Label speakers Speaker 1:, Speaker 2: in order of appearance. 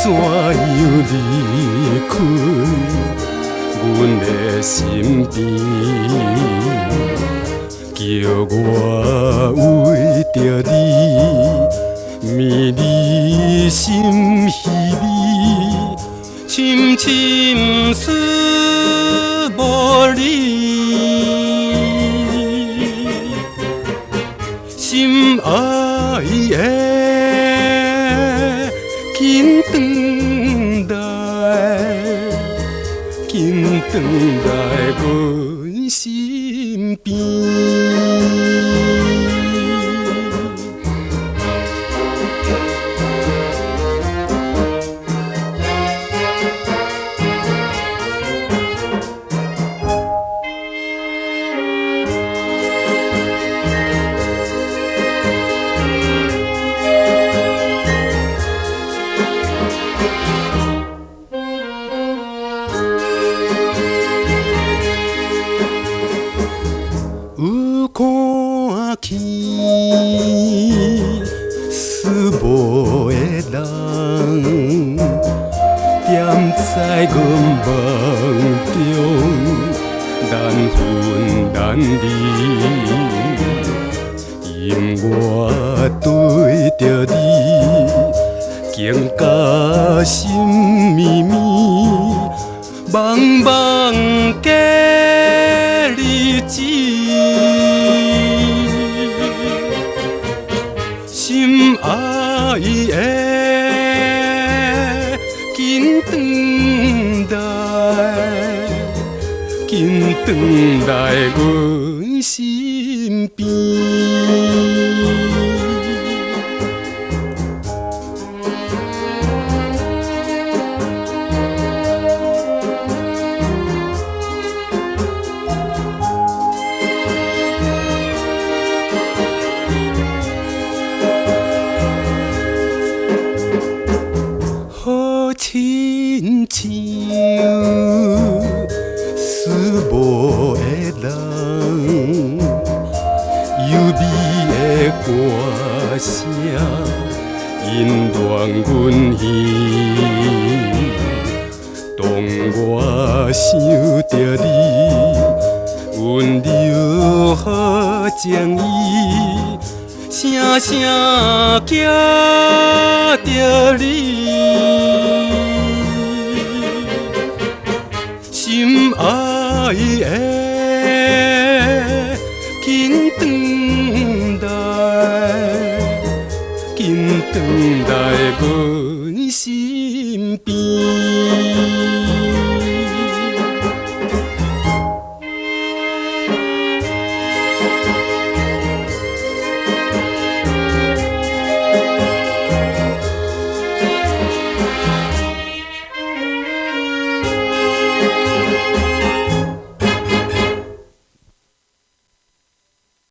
Speaker 1: 怎样离开阮的身边？叫我为着你，迷离心稀微，深深思无你。心爱的，紧转来，紧转来阮身边。有看见思无的人，踮在阮梦中，难分难离。因我对着你，更加心绵绵，茫茫假日子。心爱的，紧转来，紧转来阮身边。亲像思无的人，优美的歌声引乱阮耳。当我想着你，温柔好情意，声声寄着你。心爱的，紧转来，紧转来。